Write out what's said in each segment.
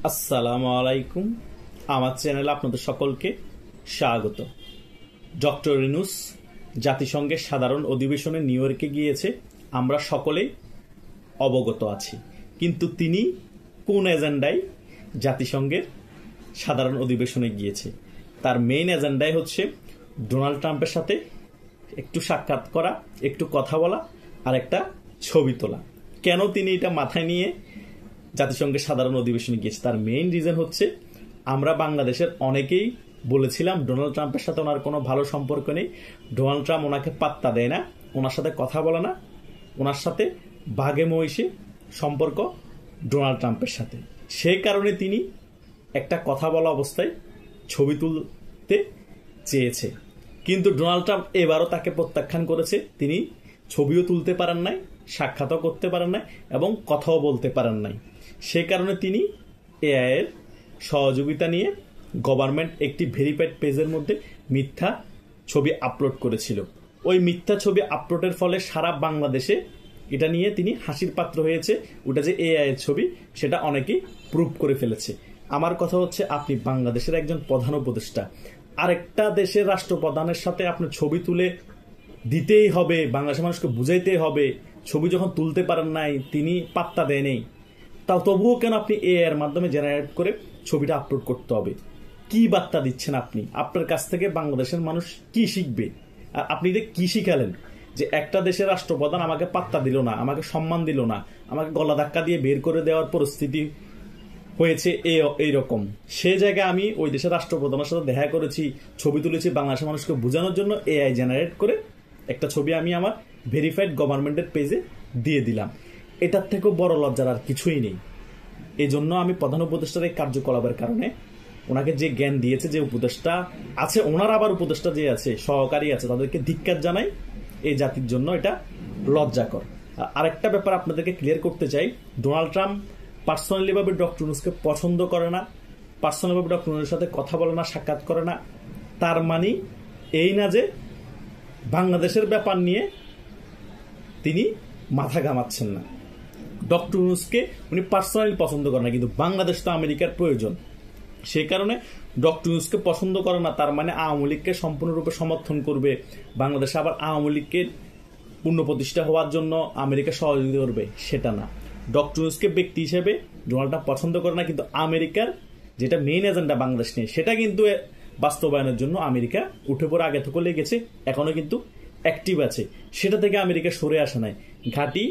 আসসালামু আলাইকুম। আমার চ্যানেলে আপনাদের সকলকে স্বাগত। ডক্টর ইউনূস জাতিসংঘের সাধারণ অধিবেশনে নিউ ইয়র্কে গিয়েছে, আমরা সকলেই অবগত আছি। কিন্তু তিনি কোন এজেন্ডায় জাতিসংঘের সাধারণ অধিবেশনে গিয়েছে? তার মেইন এজেন্ডাই হচ্ছে ডোনাল্ড ট্রাম্পের সাথে একটু সাক্ষাৎ করা, একটু কথা বলা আর একটা ছবি তোলা। কেন তিনি এটা মাথায় নিয়ে জাতিসংঘের সাধারণ অধিবেশনে গিয়েছে? তার মেইন রিজন হচ্ছে, আমরা বাংলাদেশের অনেকেই বলেছিলাম ডোনাল্ড ট্রাম্পের সাথে ওনার কোনো ভালো সম্পর্ক নেই, ডোনাল্ড ট্রাম্প ওনাকে পাত্তা দেয় না, ওনার সাথে কথা বলে না, ওনার সাথে বাঘে মহিষে সম্পর্ক ডোনাল্ড ট্রাম্পের সাথে। সেই কারণে তিনি একটা কথা বলা অবস্থায় ছবি তুলতে চেয়েছে, কিন্তু ডোনাল্ড ট্রাম্প এবারও তাকে প্রত্যাখ্যান করেছে। তিনি ছবিও তুলতে পারেন নাই, সাক্ষাৎও করতে পারেন নাই এবং কথাও বলতে পারেন নাই। সে কারণে তিনি এআই এর সহযোগিতা নিয়ে গভর্নমেন্ট একটি ভেরিফাইড পেজের মধ্যে মিথ্যা ছবি আপলোড করেছিল। ওই মিথ্যা ছবি আপলোডের ফলে সারা বাংলাদেশে এটা নিয়ে তিনি হাসির পাত্র হয়েছে। ওটা যে এআই এর ছবি সেটা অনেকেই প্রুভ করে ফেলেছে। আমার কথা হচ্ছে, আপনি বাংলাদেশের একজন প্রধান উপদেষ্টা, আরেকটা দেশের রাষ্ট্রপ্রধানের সাথে আপনি ছবি তুলে দিতেই হবে, বাংলাদেশের মানুষকে বুঝাইতেই হবে। ছবি যখন তুলতে পারেন নাই, তিনি পাত্তা দেয় নেই, তাও তবুও কেন আপনি এআই এর মাধ্যমে জেনারেট করে ছবিটা আপলোড করতে হবে? কি বার্তা দিচ্ছেন আপনি? আপনার কাছ থেকে বাংলাদেশের মানুষ কি শিখবে? আর আপনি কি শিখালেন? যে একটা দেশের রাষ্ট্রপ্রধান আমাকে পাত্তা দিল না, আমাকে সম্মান দিল না, আমাকে গলা ধাক্কা দিয়ে বের করে দেওয়ার পরিস্থিতি হয়েছে এইরকম। সে জায়গায় আমি ওই দেশের রাষ্ট্রপ্রধানের সাথে দেখা করেছি, ছবি তুলেছি, বাংলাদেশের মানুষকে বোঝানোর জন্য এআই জেনারেট করে একটা ছবি আমি আমার ভেরিফাইড গভর্নমেন্টের পেজে দিয়ে দিলাম। এটার থেকেও বড় লজ্জার আর কিছুই নেই। এই জন্য আমি প্রধান উপদেষ্টার এই কার্যকলাপের কারণে ওনাকে যে জ্ঞান দিয়েছে, যে উপদেষ্টা আছে, ওনার আবার উপদেষ্টা যে আছে, সহকারী আছে, তাদেরকে ধিক্কার জানাই। এই জাতির জন্য এটা লজ্জাকর। আরেকটা ব্যাপার আপনাদেরকে ক্লিয়ার করতে চাই, ডোনাল্ড ট্রাম্প পার্সোনালি ভাবে ডক্টর ইউনূসকে পছন্দ করে না, পার্সোনালি ভাবে ডক্টর ইউনূসের সাথে কথা বলে না, সাক্ষাৎ করে না। তার মানে এই না যে বাংলাদেশের ব্যাপার নিয়ে তিনি মাথা ঘামাচ্ছেন না। ডক্টর ইউনূসকে উনি পার্সোনালি পছন্দ করেন না, কিন্তু বাংলাদেশ তো আমেরিকার প্রয়োজন। সে কারণে ডক্টর ইউনূসকে পছন্দ করে না, তার মানে আওয়ামী লীগকে সম্পূর্ণরূপে সমর্থন করবে, বাংলাদেশে আবার আওয়ামী লীগের পুনঃপ্রতিষ্ঠা হওয়ার জন্য আমেরিকা সহযোগিতা করবে, সেটা না। ডক্টর ইউনূসকে ব্যক্তি হিসেবে ডোনাল্ড ট্রাম্প পছন্দ করে না, কিন্তু আমেরিকার যেটা মেইন এজেন্ডা বাংলাদেশ নিয়ে, সেটা কিন্তু বাস্তবায়নের জন্য আমেরিকা উঠে পড়ে আগে থেকে লেগেছে, এখনো কিন্তু অ্যাক্টিভ আছে। সেটা থেকে আমেরিকা সরে আসে নাই, ঘাঁটি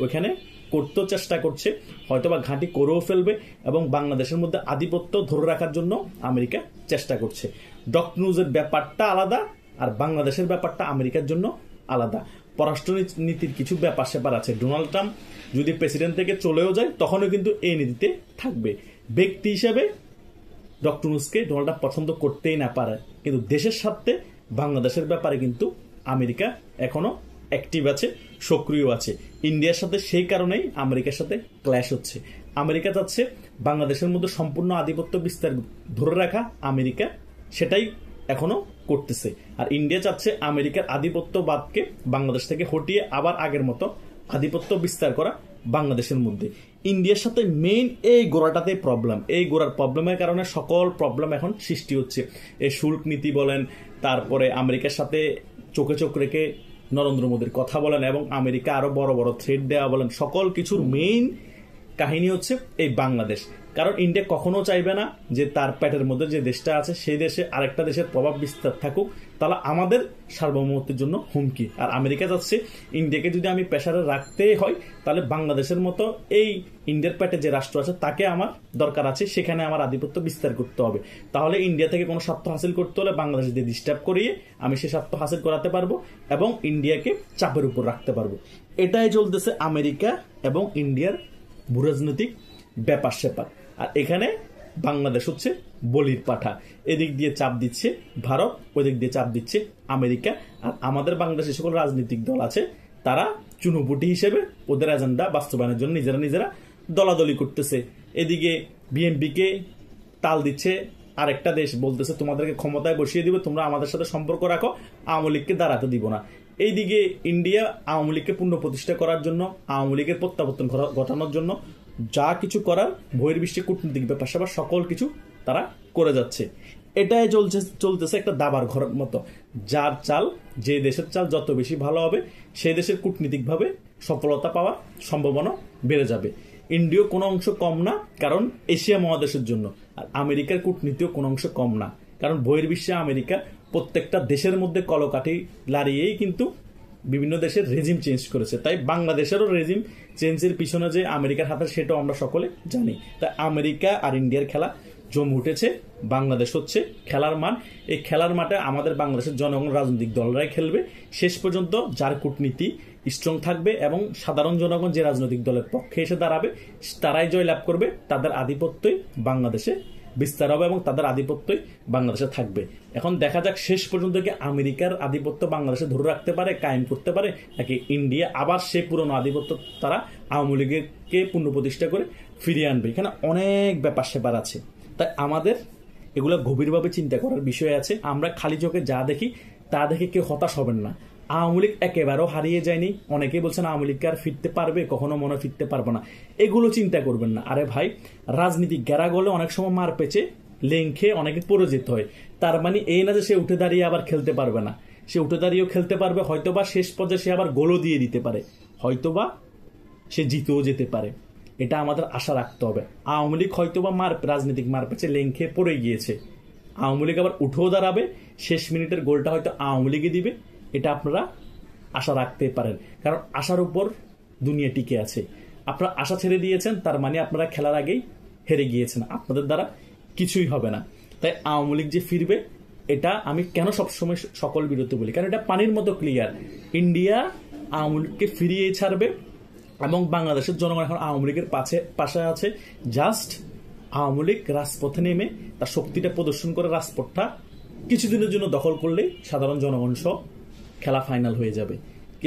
ওইখানে করতেও চেষ্টা করছে, হয়তোবা ঘাঁটি করেও ফেলবে এবং বাংলাদেশের মধ্যে আধিপত্য ধরে রাখার জন্য আমেরিকা চেষ্টা করছে। ডক্টর ইউনূসের ব্যাপারটা আলাদা আর বাংলাদেশের ব্যাপারটা আমেরিকার জন্য আলাদা। পররাষ্ট্র নীতির কিছু ব্যাপার স্যাপার আছে। ডোনাল্ড ট্রাম্প যদি প্রেসিডেন্ট থেকে চলেও যায়, তখনও কিন্তু এই নীতিতে থাকবে। ব্যক্তি হিসেবে ডক্টর ইউনূসকে ডোনাল্ড ট্রাম্প পছন্দ করতেই না পারে, কিন্তু দেশের স্বার্থে বাংলাদেশের ব্যাপারে কিন্তু আমেরিকা এখনো অ্যাক্টিভ আছে, সক্রিয় আছে। ইন্ডিয়ার সাথে সেই কারণেই আমেরিকার সাথে ক্ল্যাশ হচ্ছে। আমেরিকা চাচ্ছে বাংলাদেশের মধ্যে সম্পূর্ণ আধিপত্য বিস্তার ধরে রাখা, আমেরিকা সেটাই এখনো করতেছে। আর ইন্ডিয়া চাচ্ছে আমেরিকার আধিপত্যবাদকে বাংলাদেশ থেকে হটিয়ে আবার আগের মতো আধিপত্য বিস্তার করা বাংলাদেশের মধ্যে। ইন্ডিয়ার সাথে মেইন এই গোড়াটাতে প্রবলেম। এই গোড়ার প্রবলেমের কারণে সকল প্রবলেম এখন সৃষ্টি হচ্ছে। এই শুল্ক নীতি বলেন, তারপরে আমেরিকার সাথে চোখে চোখ রেখে নরেন্দ্র মোদীর কথা বলেন এবং আমেরিকা আরো বড় বড় থ্রেট দেওয়া বলেন, সকল কিছুর মেইন কাহিনী হচ্ছে এই বাংলাদেশ। কারণ ইন্ডিয়া কখনো চাইবে না যে তার পেটের মধ্যে যে দেশটা আছে সেই দেশে আরেকটা দেশের প্রভাব বিস্তার থাকুক, তাহলে আমাদের সার্বভৌমত্বের জন্য হুমকি। আর আমেরিকা চাচ্ছে ইন্ডিয়াকে যদি আমি প্রেসারে রাখতেই হয়, তাহলে বাংলাদেশের মতো এই ইন্ডিয়ার পেটে যে রাষ্ট্র আছে তাকে আমার দরকার আছে, সেখানে আমার আধিপত্য বিস্তার করতে হবে। তাহলে ইন্ডিয়া থেকে কোনো স্বার্থ হাসিল করতে হলে বাংলাদেশ দিয়ে ডিস্টার্ব করিয়ে আমি সে স্বার্থ হাসিল করাতে পারবো এবং ইন্ডিয়াকে চাপের উপর রাখতে পারবো। এটাই চলতেছে আমেরিকা এবং ইন্ডিয়ার ভূরাজনৈতিক ব্যাপার স্যাপার। আর এখানে বাংলাদেশ হচ্ছে বলির পাঠা। এদিক দিয়ে চাপ দিচ্ছে ভারত, ওদিক দিয়ে চাপ দিচ্ছে আমেরিকা। আর আমাদের বাংলাদেশে সকল রাজনৈতিক দল আছে, তারা চুনোপুটি হিসেবে ওদের এজেন্ডা বাস্তবায়নের জন্য নিজেরা নিজেরা দলাদলি করতেছে। এদিকে বিএনপিকে তাল দিচ্ছে আরেকটা দেশ, বলতেছে তোমাদেরকে ক্ষমতায় বসিয়ে দিব, তোমরা আমাদের সাথে সম্পর্ক রাখো, আওয়ামী লীগকে দাঁড়াতে দিব না। এইদিকে ইন্ডিয়া আওয়ামী লীগকে পুনঃপ্রতিষ্ঠা করার জন্য, আওয়ামী লীগের প্রত্যাবর্তন ঘটানোর জন্য যা কিছু করার বহির্বিশ্বে কূটনৈতিক ব্যাপার স্যাপার সকল কিছু তারা করে যাচ্ছে। এটাই চলতেছে একটা দাবার ঘরের মতো। যার চাল, যে দেশের চাল যত বেশি ভালো হবে, সেই দেশের কূটনীতিকভাবে সফলতা পাওয়ার সম্ভাবনা বেড়ে যাবে। ইন্ডিয়াও কোনো অংশ কম না, কারণ এশিয়া মহাদেশের জন্য। আর আমেরিকার কূটনীতিও কোনো অংশ কম না, কারণ বহির্বিশ্বে আমেরিকা প্রত্যেকটা দেশের মধ্যে কলকাঠি লাড়িয়েই কিন্তু বিভিন্ন দেশের রেজিম চেঞ্জ করেছে। তাই বাংলাদেশেরও রেজিম চেঞ্জের পিছনে যে আমেরিকার হাতে, সেটাও আমরা সকলে জানি। তাই আমেরিকা আর ইন্ডিয়ার খেলা জমে উঠেছে। বাংলাদেশ হচ্ছে খেলার মাঠ। এই খেলার মাঠে আমাদের বাংলাদেশের জনগণ, রাজনৈতিক দলরাই খেলবে। শেষ পর্যন্ত যার কূটনীতি স্ট্রং থাকবে এবং সাধারণ জনগণ যে রাজনৈতিক দলের পক্ষে এসে দাঁড়াবে, তারাই জয়লাভ করবে। তাদের আধিপত্যই বাংলাদেশে বিস্তার হবে এবং তাদের আধিপত্যই বাংলাদেশে থাকবে। এখন দেখা যাক শেষ পর্যন্ত কি আমেরিকার আধিপত্য বাংলাদেশে ধরে রাখতে পারে, কায়েম করতে পারে, নাকি ইন্ডিয়া আবার সে পুরনো আধিপত্য তারা আওয়ামী লীগকে পুনঃপ্রতিষ্ঠা করে ফিরিয়ে আনবে। এখানে অনেক ব্যাপার স্যাপার আছে। তাই আমাদের এগুলো গভীরভাবে চিন্তা করার বিষয় আছে। আমরা খালি চোখে যা দেখি তা দেখে কেউ হতাশ হবেন না। আওয়ামী লীগ একেবারেও হারিয়ে যায়নি। অনেকেই বলছেন আওয়ামী লীগ আর ফিরতে পারবে, কখনো মনে ফিরতে পারবে না। এগুলো চিন্তা করবেন না। আরে ভাই, রাজনীতি গেরা গলে অনেক সময় মার পেঁচে লেংখে অনেকে পড়ে যেতে হয়। তার মানে এই না যে সে উঠে দাঁড়িয়ে আবার খেলতে পারবে না। সে উঠে দাঁড়িয়েও খেলতে পারবে, হয়তোবা শেষ পর্যায়ে সে আবার গোলও দিয়ে দিতে পারে, হয়তোবা সে জিতেও যেতে পারে। এটা আমাদের আশা রাখতে হবে। আওয়ামী লীগ হয়তোবা রাজনৈতিক মার পেঁচে লেংখে পড়ে গিয়েছে, আওয়ামী লীগ আবার উঠেও দাঁড়াবে, শেষ মিনিটের গোলটা হয়তো আওয়ামী লীগে দিবে। এটা আপনারা আশা রাখতে পারেন, কারণ আশার উপর দুনিয়া টিকে আছে। আপনারা আশা ছেড়ে দিয়েছেন, তার মানে আপনারা খেলার আগেই হেরে গিয়েছেন। আপনাদের দ্বারা কিছুই হবে না। তাই আওয়ামী লীগ যে ফিরবে, এটা আমি কেন সবসময় সকল বিরতি বলি, কারণ এটা পানির মতো ক্লিয়ার। ইন্ডিয়া আওয়ামী লীগকে ফিরিয়ে ছাড়বে এবং বাংলাদেশের জনগণ এখন আওয়ামী লীগের পাশে আছে। জাস্ট আওয়ামী লীগ রাজপথে নেমে তার শক্তিটা প্রদর্শন করে রাজপথটা কিছুদিনের জন্য দখল করলেই সাধারণ জনগণ সহ খেলা ফাইনাল হয়ে যাবে।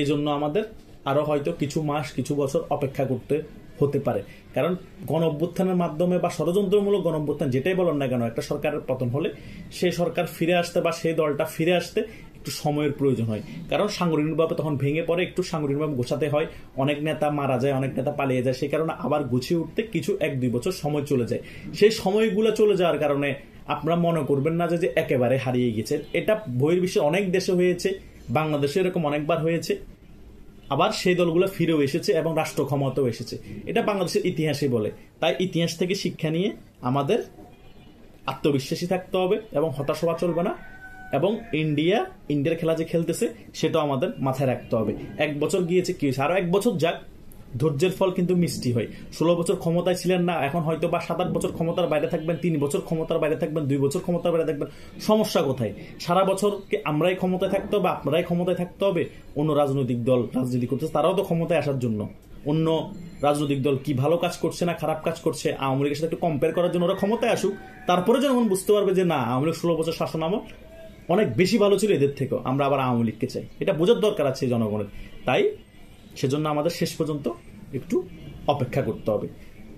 এজন্য আমাদের আরো হয়তো কিছু মাস, কিছু বছর অপেক্ষা করতে হতে পারে। কারণ গণ অভ্যুত্থানের মাধ্যমে বা ষড়যন্ত্রমূলক গণ অভ্যুত্থান যেটাই বলেন না কেন, একটা সরকারের পতন হলে সেই সরকার ফিরে আসতে বা সেই দলটা ফিরে আসতে একটু সময়ের প্রয়োজন হয়। কারণ সাংগঠনিকভাবে তখন ভেঙে পড়ে, একটু সাংগঠনিকভাবে গোছাতে হয়। অনেক নেতা মারা যায়, অনেক নেতা পালিয়ে যায়। সেই কারণে আবার গুছিয়ে উঠতে কিছু 1-2 বছর সময় চলে যায়। সেই সময়গুলো চলে যাওয়ার কারণে আপনারা মনে করবেন না যে একেবারে হারিয়ে গেছে। এটা বহির্বিশ্বের অনেক দেশে হয়েছে, বাংলাদেশে এরকম অনেকবার হয়েছে। আবার সেই দলগুলো ফিরেও এসেছে এবং রাষ্ট্র ক্ষমতাও এসেছে। এটা বাংলাদেশের ইতিহাসই বলে। তাই ইতিহাস থেকে শিক্ষা নিয়ে আমাদের আত্মবিশ্বাসী থাকতে হবে এবং হতাশ হওয়া চলবে না। এবং ইন্ডিয়ার খেলা যে খেলতেছে সেটাও আমাদের মাথায় রাখতে হবে। 1 বছর গিয়েছে, কি হয়েছে, আরো 1 বছর যাক। ধৈর্যের ফল কিন্তু মিষ্টি হয়। 16 বছর ক্ষমতায় ছিলেন না, এখন হয়তো বা 7-8 বছর ক্ষমতার বাইরে থাকবেন, 3 বছর ক্ষমতার বাইরে থাকবেন, 2 বছর ক্ষমতার বাইরে থাকবেন। সমস্যা কোথায়? সারা বছরকে আমরাই ক্ষমতায় থাকতে হবে, আপনারাই ক্ষমতায় থাকতে হবে। অন্য রাজনৈতিক দল রাজনীতি করতেছে, তারাও তো ক্ষমতায় আসার জন্য। অন্য রাজনৈতিক দল কি ভালো কাজ করছে না খারাপ কাজ করছে, আওয়ামী লীগের সাথে একটু কম্পেয়ার করার জন্য ওরা ক্ষমতায় আসুক। তারপরে যখন বুঝতে পারবে যে না, আওয়ামী লীগ 16 বছর শাসন আমল অনেক বেশি ভালো ছিল এদের থেকেও, আমরা আবার আওয়ামী লীগকে চাই। এটা বোঝার দরকার আছে জনগণের। তাই সেজন্য আমাদের শেষ পর্যন্ত একটু অপেক্ষা করতে হবে।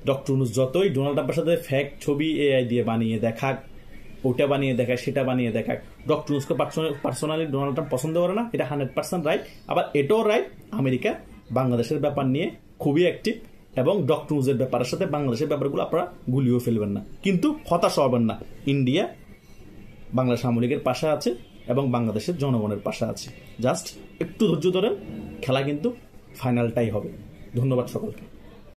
ডক্টর ইউনূস যতই ডোনাল্ড ট্রাম্পের সাথে ফেক ছবি এআই দিয়ে বানিয়ে দেখাক, ওটা বানিয়ে দেখায়, সেটা বানিয়ে দেখাক, ডক্টর ইউনূসকে পার্সোনালি ডোনাল্ড ট্রাম্প পছন্দ করে না, এটা 100% রাইট। আবার এটাও রাইট, আমেরিকা বাংলাদেশের ব্যাপার নিয়ে খুবই অ্যাক্টিভ এবং ডক্টর ইউনূসের ব্যাপারের সাথে বাংলাদেশের ব্যাপারগুলো আপনারা গুলিয়েও ফেলবেন না। কিন্তু হতাশ হবেন না, ইন্ডিয়া বাংলাদেশ আওয়ামী লীগের পাশে আছে এবং বাংলাদেশের জনগণের পাশে আছে। জাস্ট একটু ধৈর্য ধরেন, খেলা কিন্তু ফাইনালটাই হবে। ধন্যবাদ সকলকে।